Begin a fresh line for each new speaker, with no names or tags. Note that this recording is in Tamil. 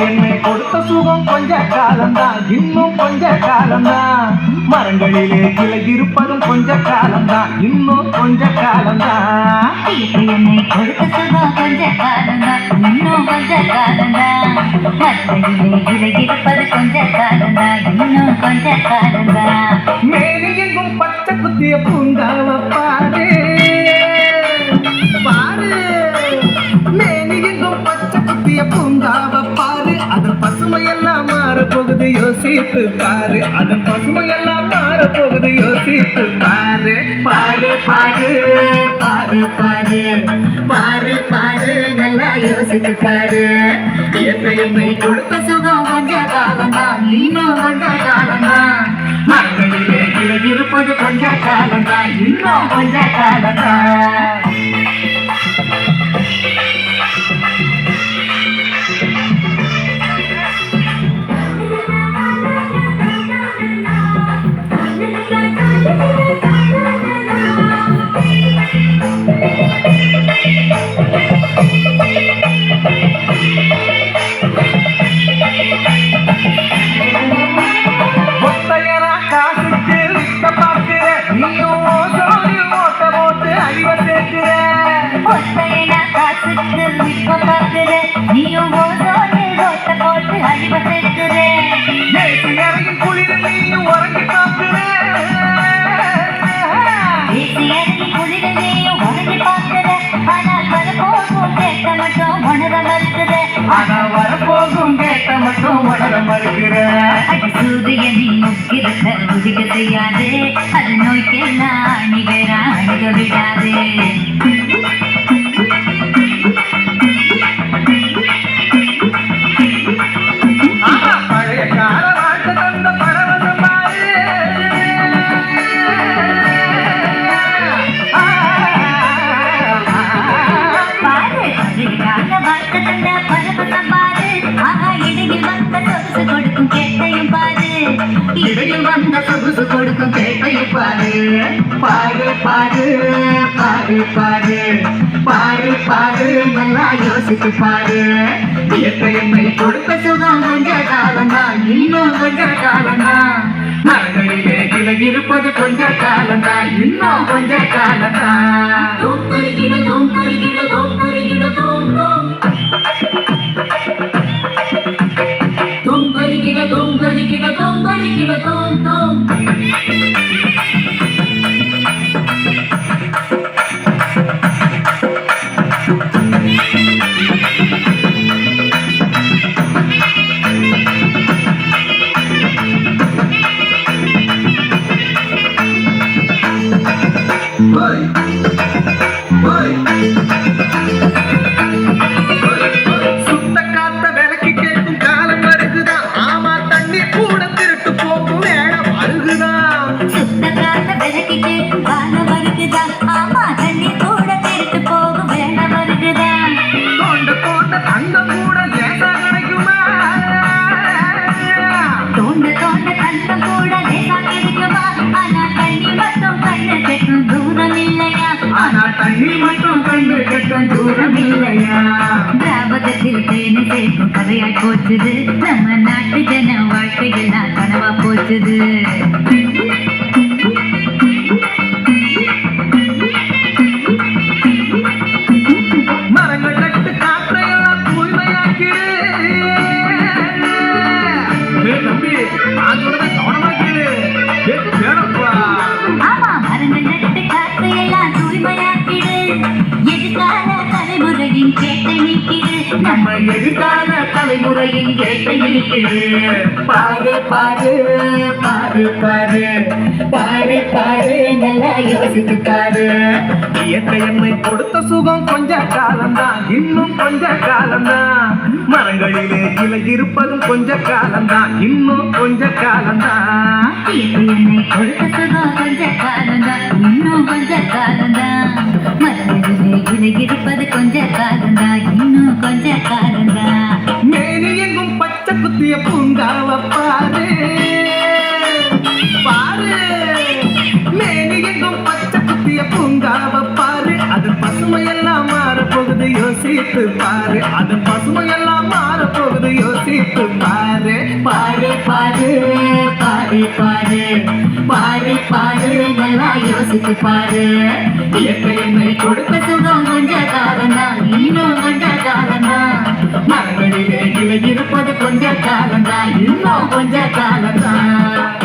என்னை கொடுத்த சுகம் கொஞ்ச காலம்தான், இன்னும் கொஞ்ச காலம்தான். மரங்களிலே கிளை இருப்பதும் கொஞ்ச காலம்தான், இன்னும் கொஞ்ச காலம்தான்.
என்னை கொடுத்த சுகம் கொஞ்ச காலம்தான், இன்னும் கொஞ்ச காலம்தான். மரங்களிலே கிளை இருப்பது கொஞ்ச காலம்தான், இன்னும் கொஞ்ச காலம்தான்.
மேனி எங்கும் பச்சை குத்திய பூங்காவ பாரு பாரு, மேனி எங்கும் பச்சை குத்திய பூங்காவ பாரு. அதன் பசுமையெல்லாம் மாறப்போகுது யோசித்து பாரு, அதன் பசுமையெல்லாம் மாறப்போகுது யோசித்து பாரு. பாரு பாரு பாரு பாரு பாரு பாரு, நல்லா யோசித்து பாரு. என்னை கொடுத்த சுகம் கொஞ்ச காலம்தான், இன்னும் கொஞ்ச காலம்தான். மரங்களிலே கிளை இருப்பது கொஞ்ச காலம்தான், இன்னும் கொஞ்ச காலம்தான். வரப்போகும் கேட்ட மட்டும் வளர மறுக்கிற
சூரியனை முக்கிரத்த உதிக்க செய்யாது, அது நோய்க்கெல்லாம் அணிவேரா அணுக விடாது.
பழைய கால வாழ்க்கை தந்த பரவசம் பாரு.
பழைய கால வாழ்க்கை தந்த பரவசம் பாரு. ஆஹா, இடையில் வந்த சொகுசு கொடுக்கும் கேட்டையும் பாரு,
இடையில் வந்த சொகுசு கொடுக்கும் கேட்டையும் பாரு. பாரு பாரு பாரு பாரு பாரு பாரு, நல்லா யோசித்து பாரு. என்னை கொடுத்த சுகம் கொஞ்ச காலம்தான், இன்னும் கொஞ்ச காலம்தான். மரங்களிலே கிளை இருப்பது கொஞ்ச காலம்தான், இன்னும் கொஞ்ச காலம்தான். தூம் பருகிட தூம் பருகிட தூம் பருகிட தூம் தூம் தூம் பருகிட தூம் பருகிட தூம் பருகிட தூம் தூம். சுத்த காத்த விலைக்கு கேட்கும் காலம் வருகுதா, ஆமா தண்ணி கூட திருட்டு போக்கும் வேடம் வருகுதா.
சுத்த காத்த விலைக்கு கேட்கும் காலம் வருகுதா, ஆமா தண்ணி கூட திருட்டு போகும் வேடம் வருகுதா.
தோண்ட தோண்ட தங்கம் கூட லேசா கிடைக்குமா,
தோண்ட தோண்ட தங்கம் கூட லேசா கிடைக்குமா. ஆனா தண்ணி மட்டும் கண்ணு கெட்டும் தூரம் இல்லையா,
ஆனா தண்ணி மட்டும் கண்டு கட்டும் தூரம் இல்லையா.
திராவகத்தில் தேனி சேர்க்கும் கதையாய் போச்சுது, நம்ம நாட்டு ஜன வாழ்க்கையெல்லாம் கனவா போச்சுது.
மரங்கள் நட்டு காற்றையெல்லாம் தூய்மையாக்கிடு. தம்பி அதோட கவனமாக்கிடு.
ஆமா, மரங்கள் நட்டு காற்றையெல்லாம் தூய்மையாக்கிடு. எதிர்கால தலைமுறையின் கேட்டை நீக்கிடு.
நம்ம எதிர்கால தலைமுறை தலைமுறையின் கேட்டை இருக்குது. பாரு பாரு பாரு பாரு பாரு பாரு நல்லா யோசித்து பாரு.
இயற்கை எண்ணெய் கொடுத்த சுகம் கொஞ்ச காலம்தான், இன்னும் கொஞ்ச காலம்தான். மரங்களிலே இலை இருப்பதும் கொஞ்ச காலம்தான், இன்னும் கொஞ்ச காலம்தான்.
என்னை கொடுத்த சுகம் கொஞ்ச காலம்தான், இன்னும் கொஞ்ச காலம்தான். மரங்களிலே இலை இருப்பது கொஞ்ச காலம்தான், இன்னும் கொஞ்ச காலம்தான்.
மேனி எங்கும் பச்சை குத்திய பூங்காவ பாரு பாரு. மேனி எங்கும் பச்சை குத்திய பூங்காவ பாரு. அது பசுமையெல்லாம் மாறப்போகுது யோசித்து பாரு. அது பசுமையெல்லாம் மாறப்போகுது யோசித்து பாரு.
பாரு பாரு பாரு பாரு பாரு பாரு நல்லா யோசித்து பாரு. இயற்கை என்னை கொடுத்த சுகம் கொஞ்ச காலம்தான், இன்னும் கொஞ்ச காலம்தான். மரங்களிலே இலை இருப்பது கொஞ்ச காலம்தான், இன்னும் கொஞ்ச காலம்தான்.